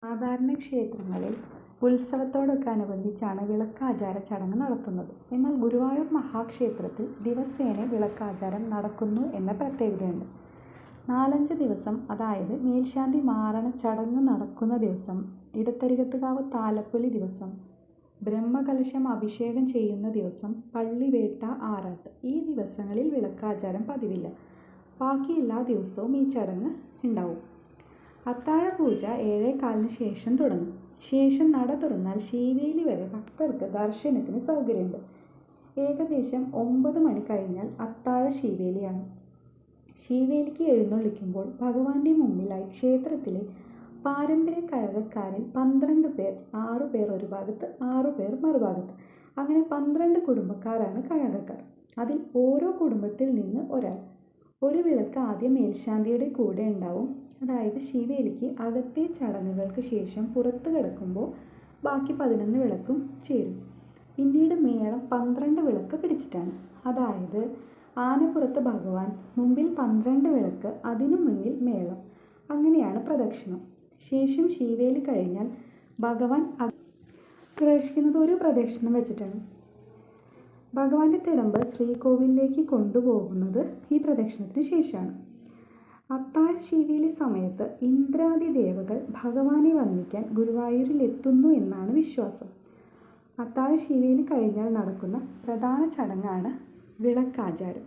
സാധാരണ ക്ഷേത്രങ്ങളിൽ ഉത്സവത്തോടൊക്കെ അനുബന്ധിച്ചാണ് വിളക്കാചാര ചടങ്ങ് നടത്തുന്നത്. എന്നാൽ ഗുരുവായൂർ മഹാക്ഷേത്രത്തിൽ ദിവസേന വിളക്കാചാരം നടക്കുന്നു എന്ന പ്രത്യേകതയുണ്ട്. 4-5 ദിവസം, അതായത് മേൽശാന്തി മാറണ ചടങ്ങ് നടക്കുന്ന ദിവസം, ഇടത്തരികത്തുകാവ് താലപ്പൊലി ദിവസം, ബ്രഹ്മകലശം അഭിഷേകം ചെയ്യുന്ന ദിവസം, പള്ളിവേട്ട, ആറാട്ട് ഈ ദിവസങ്ങളിൽ വിളക്കാചാരം പതിവില്ല. ബാക്കി എല്ലാ ദിവസവും ഈ ചടങ്ങ് ഉണ്ടാവും. അത്താഴപൂജ 7:15 ശേഷം തുടങ്ങും. ശേഷം നട തുറന്നാൽ ശീവേലി വരെ ഭക്തർക്ക് ദർശനത്തിന് സൗകര്യമുണ്ട്. ഏകദേശം 9 മണി കഴിഞ്ഞാൽ അത്താഴ ശീവേലിയാണ്. ശീവേലിക്ക് എഴുന്നള്ളിക്കുമ്പോൾ ഭഗവാന്റെ മുമ്പിലായി ക്ഷേത്രത്തിലെ പാരമ്പര്യ കഴകക്കാരിൽ 12 പേർ, 6 പേർ ഒരു ഭാഗത്ത്, 6 പേർ മറുഭാഗത്ത്, അങ്ങനെ 12 കുടുംബക്കാരാണ് കഴകക്കാർ. അതിൽ ഓരോ കുടുംബത്തിൽ നിന്ന് ഒരാൾ. ഒരു വിളക്ക് ആദ്യം മേൽശാന്തിയുടെ കൂടെ ഉണ്ടാവും. അതായത് ശീവേലിക്ക് അകത്തെ ചടങ്ങുകൾക്ക് ശേഷം പുറത്ത് കിടക്കുമ്പോൾ ബാക്കി 11 വിളക്കും ചേരും. പിന്നീട് മേളം 12 വിളക്ക് പിടിച്ചിട്ടാണ്. അതായത് ആനപ്പുറത്ത് ഭഗവാൻ, മുമ്പിൽ 12 വിളക്ക്, അതിനു മുന്നിൽ മേളം. അങ്ങനെയാണ് പ്രദക്ഷിണം. ശേഷം ശീവേലി കഴിഞ്ഞാൽ ഭഗവാൻ പ്രവേശിക്കുന്നത് ഒരു പ്രദക്ഷിണം വെച്ചിട്ടാണ്. ഭഗവാന്റെ തിടമ്പ് ശ്രീകോവിലേക്ക് കൊണ്ടുപോകുന്നത് ഈ പ്രദക്ഷിണത്തിന് ശേഷമാണ്. അത്താഴ ശീവേലി സമയത്ത് ഇന്ദ്രാദി ദേവകൾ ഭഗവാനെ വന്ദിക്കാൻ ഗുരുവായൂരിൽ എത്തുന്നു എന്നാണ് വിശ്വാസം. അത്താഴ ശീവേലി കഴിഞ്ഞാൽ നടക്കുന്ന പ്രധാന ചടങ്ങാണ് വിളക്കാചാരം.